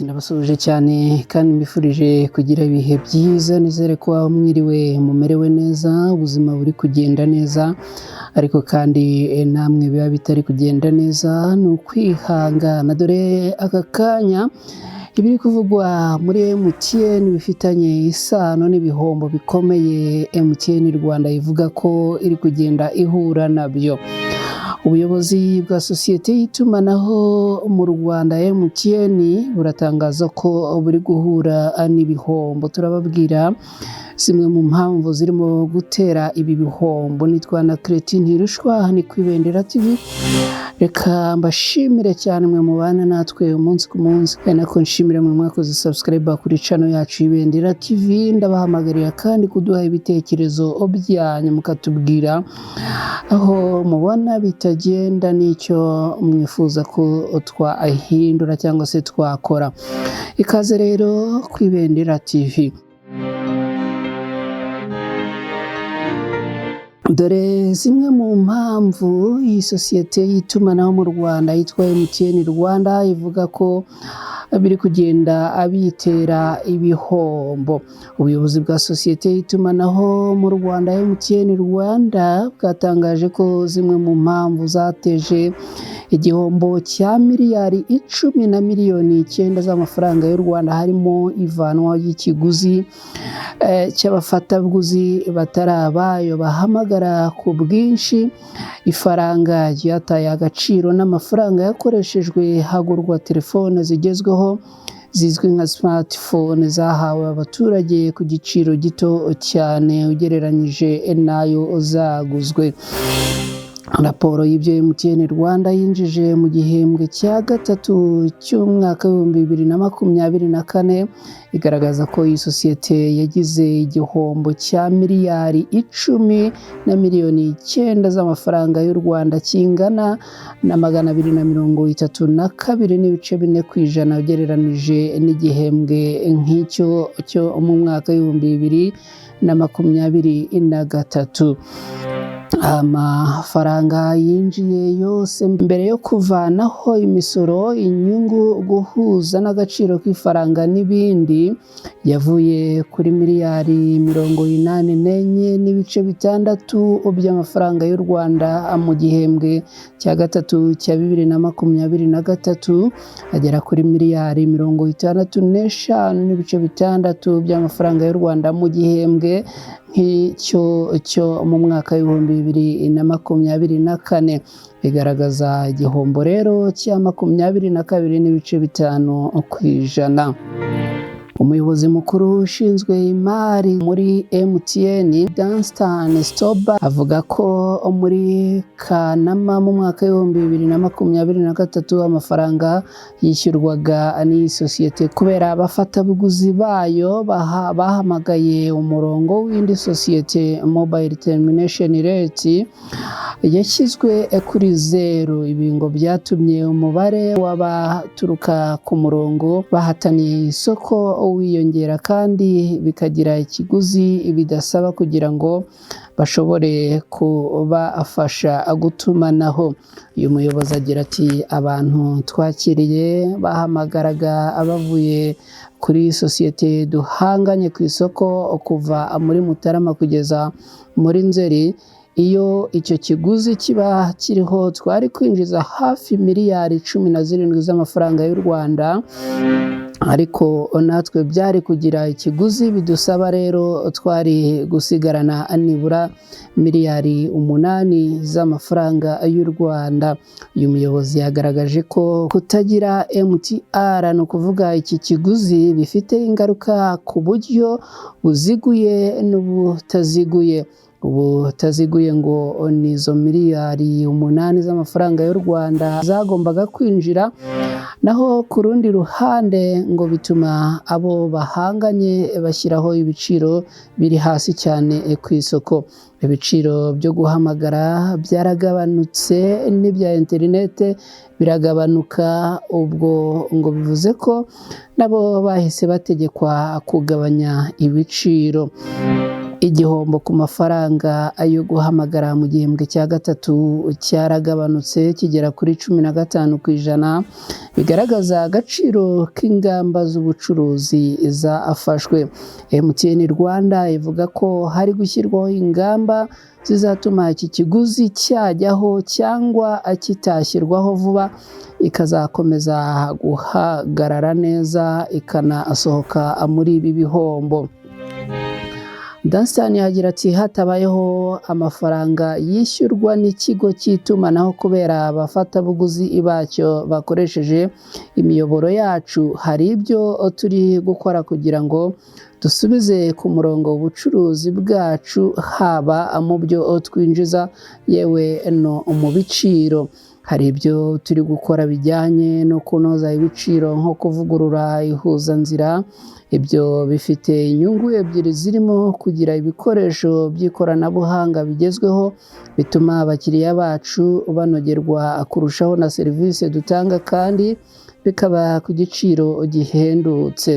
Ndabasuhuje cyane kandi mbifurije kugira ibihe byiza, nizere ko aho mwiriwe mumerewe neza, ubuzima buri kugenda neza, ariko kandi namwe biba bitari kugenda neza ni ukwihangana. Dore aka kanya ibiri kuvugwa muri MTN bifitanye isano n'ibihombo bikomeye MTN Rwanda ivuga ko iri kugenda ihura nabyo. Ubuyobozi bwa sosiyete y'itumanaho mu Rwanda MTN buratangaza ko buri guhura n'ibihombo. Turababwira zimwe mu mpamvu zirimo gutera ibi bihombo. Nitwa na Cretin Ntirushwa, ni ku Ibendera TV. Reka mbashimire cyane mwe mubana natwe umunsi ku munsi, kandi nako nshimire mwe mwakoze subscribe kuri channel yacu Ibendera TV. Ndabahamagarira kandi kuduha ibitekerezo byanyu, mukatubwira aho mubona bitagenda n'icyo mwifuza ko twahindura cyangwa se twakora. Ikaze rero ku Ibendera TV. Dore zimwe mu mpamvu iyi sosiyete y'itumanaho mu Rwanda yitwa MTN Rwanda ivuga ko biri kugenda abitera ibihombo. Ubuyobozi bwa sosiyete y'itumanaho mu Rwanda MTN Rwanda bwatangaje ko zimwe mu mpamvu zateje igihombo cya miliyari 10 na miliyoni 9 z'amafaranga y'u Rwanda harimo ivanwa y'ikiguzi cy'abafatabuguzi batari abayo bahamagara ku bwinshi, ifaranga ryataye agaciro n'amafaranga yakoreshejwe hagurwa telefone zigezweho zizwi nka smartphone zahawe abaturage ku giciro gito cyane ugereranyije n'ayo zaguzwe. Raporo y'ibyo MTN Rwanda yinjije mu gihembwe cya gatatu cy'umwaka w'ibihumbi 2024 igaragaza ko iyi sosiyete yagize igihombo cya miliyari 10 na miliyoni 9 z'amafaranga y'u Rwanda kingana na 232 n'ibice 4% ugereranije n'igihembwe nk'icyo cyo mu mwaka w'ibihumbi 2023. Amafaranga yinjiye yose mbere yo kuvanaho imisoro, inyungu, guhuza n'agaciro k'ifaranga n'ibindi yavuye kuri miliyari 84 n'ibice 6 by'amafaranga y'u Rwanda mu gihembwe cya gatatu cya 2023 agera kuri miliyari 65 n'ibice 6 by'amafaranga y'u Rwanda mu gihembwe cyo mu mwaka w'ibihumbi 2024. Bigaragaza igihombo rero cya 22 n'ibice 5%. Umuyobozi mukuru ushinzwe imari muri MTN Danstan Stoba avuga ko muri Kanama mu mwaka w'ibihumbi 2023 amafaranga yishyurwaga n'iyi sosiyete kubera abafatabuguzi bayo bahamagaye umurongo w'indi sosiyete mobile termination rate yashyizwe kuri 0. Ibi ngo byatumye umubare w'abaturuka ku murongo bahataniye isoko wiyongera, kandi bikagira ikiguzi bidasaba kugira ngo bashobore kubafasha gutumanaho. Uyu muyobozi agira ati abantu twakiriye bahamagaraga abavuye kuri sosiyete duhanganye ku isoko kuva muri Mutarama kugeza muri Nzeri. Iyo icyo kiguzi kiba kiriho twari kwinjiza hafi miliyari 17 z'amafaranga y'u Rwanda, ariko natwe byari kugira ikiguzi bidusaba, rero twari gusigarana nibura miliyari 8 z'amafaranga y'u Rwanda. Uyu muyobozi yagaragaje ko kutagira MTR, ni ukuvuga iki kiguzi, bifite ingaruka ku buryo buziguye n'ubutaziguye. Ubutaziguye ngo ni izo miliyari 8 z'amafaranga y'u Rwanda zagombaga kwinjira, naho ku rundi ruhande ngo bituma abo bahanganye bashyiraho ibiciro biri hasi cyane ku isoko. Ibiciro byo guhamagara byaragabanutse n'ibya interinete biragabanuka, ubwo ngo bivuze ko nabo bahise bategekwa kugabanya ibiciro. Igihombo ku mafaranga yo guhamagara mu gihembwe cya gatatu cyaragabanutse kigera kuri 15%, bigaragaza agaciro k'ingamba z'ubucuruzi zafashwe. MTN Rwanda ivuga ko hari gushyirwaho ingamba zizatuma iki kiguzi cyajyaho cyangwa kitashyirwaho vuba, ikazakomeza guhagarara neza ikanasohoka muri ibi bihombo. Danstan yagira ati hatabayeho amafaranga yishyurwa n'ikigo cy'itumanaho kubera abafatabuguzi bacyo bakoresheje imiyoboro yacu, hari ibyo turi gukora kugira ngo dusubize ku murongo ubucuruzi bwacu, haba mu byo twinjiza yewe no mu biciro. Hari ibyo turi gukora bijyanye no kunoza ibiciro nko kuvugurura ihuzanzira. Ibyo bifite inyungu ebyiri zirimo kugira ibikoresho by'ikoranabuhanga bigezweho bituma abakiriya bacu banogerwa kurushaho na serivisi dutanga, kandi bikaba ku giciro gihendutse.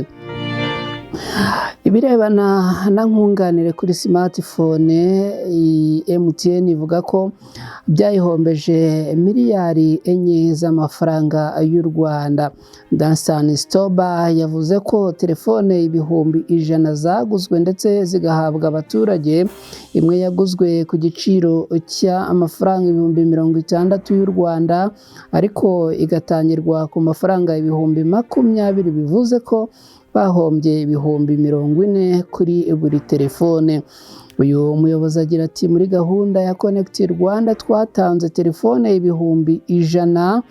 Ibirebana na nkunganire kuri smartphone, MTN ivuga ko byayihombeje miliyari 4 z'amafaranga y'u Rwanda. Danstan Stoba yavuze ko telefone ibihumbi 100 zaguzwe ndetse zigahabwa abaturage. Imwe yaguzwe ku giciro cy'amafaranga ibihumbi 60 y'u Rwanda, ariko igatangirwa ku mafaranga ibihumbi 20, bivuze ko bahombye ibihumbi 40 kuri buri telefone. Uyu muyobozi agira ati muri gahunda ya Connect Rwanda twatanze telefone ibihumbi 100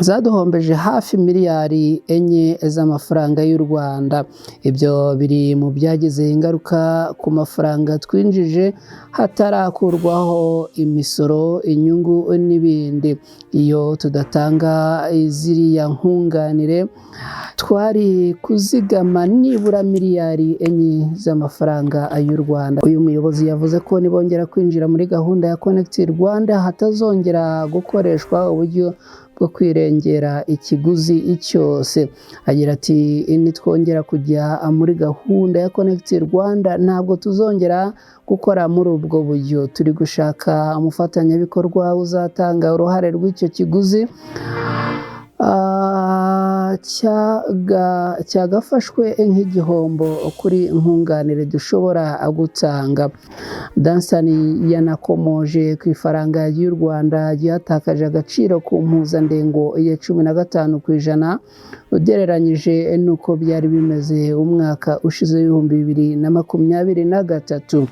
zaduhombeje hafi miliyari 4 z'amafaranga y'u Rwanda. Ibyo biri mu byagize ingaruka ku mafaranga twinjije hatarakurwaho imisoro, inyungu n'ibindi. Iyo tudatanga ziriya nkunganire twari kuzigama nibura miliyari 4 z'amafaranga y'u Rwanda. Uyu muyobozi yavuze ko nibongera kwinjira muri gahunda ya Connect Rwanda hatazongera gukoreshwa uburyo bwo kwirengera ikiguzi cyose. Agira ati nitwongera kujya muri gahunda ya Connect Rwanda ntabwo tuzongera gukora muri ubwo buryo. Turi gushaka umufatanyabikorwa uzatanga uruhare rw'icyo kiguzi cyagafashwe nk'igihombo kuri nkunganire dushobora gutanga. Danstan yanakomoje ku ifaranga ry'u Rwanda ryatakaje agaciro ku mpuzandengo ya 15% ugereranyije n'uko byari bimeze umwaka ushize 2023.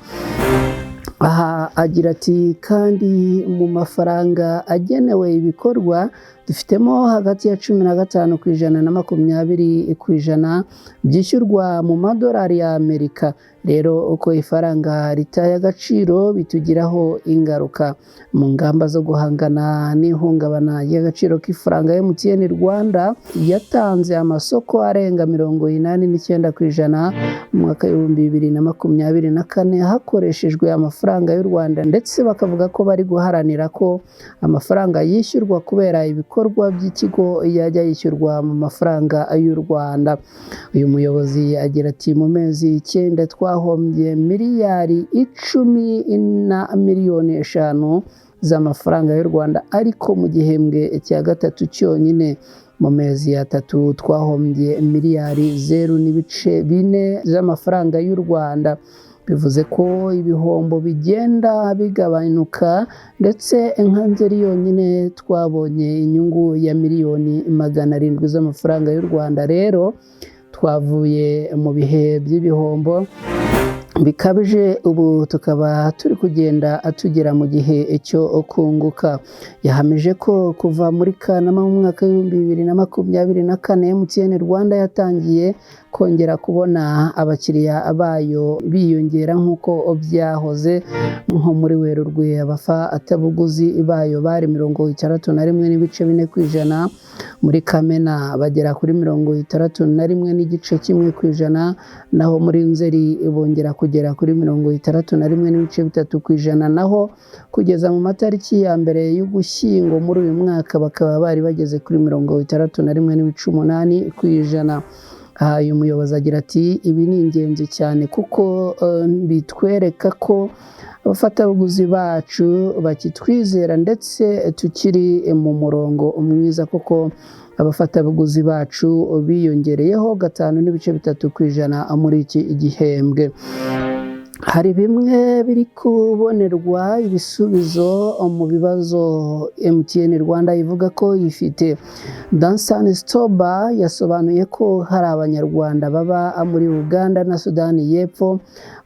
Aha agira ati kandi mu mafaranga agenewe ibikorwa dufitemo hagati ya 15% na 20% byishyurwa mu madolari ya Amerika. Rero uko ifaranga ritaye agaciro bitugiraho ingaruka. Mu ngamba zo guhangana n'ihungabana ry'agaciro k'ifaranga, MTN Rwanda yatanze amasoko arenga 89% mu mwaka 2024 hakoreshejwe amafaranga y'u Rwanda, ndetse bakavuga ko bari guharanira ko amafaranga yishyurwa kubera ibikorwa by'ikigo yajya yishyurwa mu mafaranga y'u Rwanda. Uyu muyobozi agira ati mu mezi 9 twahombye miliyari 10 na miliyoni 5 z'amafaranga y'u Rwanda, ariko mu gihembwe cya gatatu cyonyine mu mezi 3 twahombye miliyari 0.4 z'amafaranga y'u Rwanda. Bivuze ko ibihombo bigenda bigabanuka, ndetse nka Nzeri yonyine twabonye inyungu ya miliyoni 700 z'amafaranga y'u Rwanda. Rero twavuye mu bihe by'ibihombo bikabije, ubu tukaba turi kugenda tugera mu gihe cyo kunguka. Yahamije ko kuva muri Kanama mu mwaka 2024 MTN Rwanda yatangiye kongera kubona abakiriya bayo biyongera nk'uko byahoze. Nko muri Werurwe abafatabuguzi bayo bari 61.4%, muri Kamena bagera kuri 61.1%, naho muri Nzeri bongera kugera kuri 61.3%, naho kugeza mu matariki ya mbere y'Ugushyingo muri uyu mwaka bakaba bari bageze kuri 61.8%. uyu muyobozi agira ati ibi ni ingenzi cyane kuko bitwereka ko abafatabuguzi bacu bakitwizera ndetse tukiri mu murongo mwiza kuko abafatabuguzi bacu biyongereyeho 5.3% muri iki gihembwe. Hari bimwe biri kubonerwa ibisubizo mu bibazo MTN Rwanda ivuga ko ifite. Dansan Stoba yasobanuye ko hari abanyarwanda baba muri Uganda na Sudani y'Epfo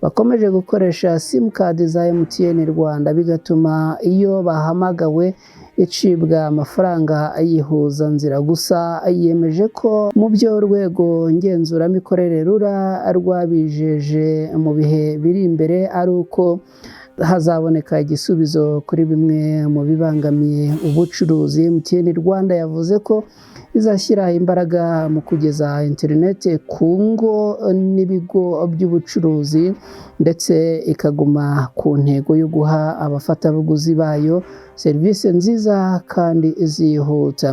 bakomeje gukoresha simukadi za MTN Rwanda bigatuma iyo bahamagawe icibwa amafaranga yihuza nzira. Gusa yemeje ko mu byo urwego ngenzuramikorere rura rwabijeje mu bihe biri imbere ari uko hazaboneka igisubizo kuri bimwe mu bibangamiye ubucuruzi. MTN Rwanda yavuze ko izashyira imbaraga mu kugeza interineti ku ngo n'ibigo by'ubucuruzi ndetse ikaguma ku ntego yo guha abafatabuguzi bayo serivisi nziza kandi zihuta.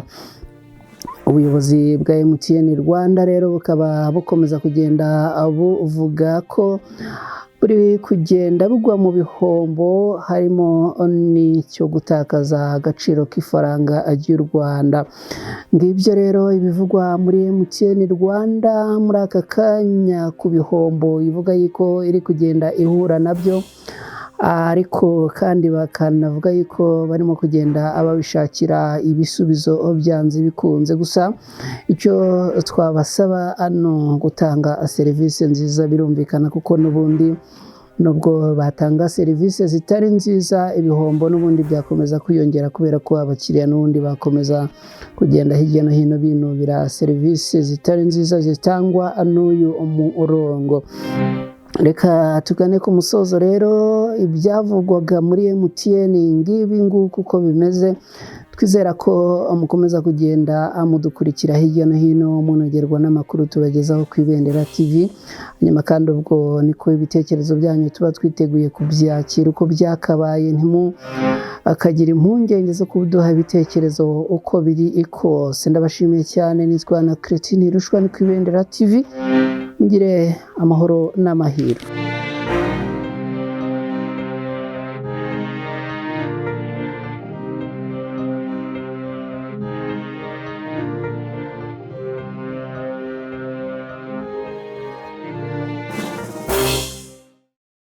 Ubuyobozi bwa MTN Rwanda rero bukaba bukomeza kugenda buvuga ko buri kugenda bugwa mu bihombo harimo n'icyo gutakaza agaciro k'ifaranga ry'u Rwanda. Ngibyo rero ibivugwa muri MTN Rwanda muri aka kanya ku bihombo ivuga yuko iri kugenda ihura nabyo, ariko kandi bakanavuga yuko barimo kugenda ababishakira ibisubizo byanze bikunze. Gusa icyo twabasaba ano gutanga serivisi nziza birumvikana kuko n'ubundi nubwo batanga serivisi zitari nziza ibihombo n'ubundi byakomeza kwiyongera kubera ko abakiriya n'ubundi bakomeza kugenda hirya no hino binubira serivisi zitari nziza zitangwa n'uyu murongo. Reka tugane ku musozo rero ibyavugwaga muri MTN ngibi nguko uko bimeze. Twizera ko mukomeza kugenda mudukurikira hirya no hino munogerwa n'amakuru tubagezaho ku Ibendera TV. Hanyuma kandi ubwo niko ibitekerezo byanyu tuba twiteguye kubyakira uko byakabaye, akagira impungenge zo kuduha ibitekerezo uko biri kose. Ndabashimiye cyane, nitwa na Christine Rushwa ni ku Ibendera TV. Ngire amahoro n'amahirwe.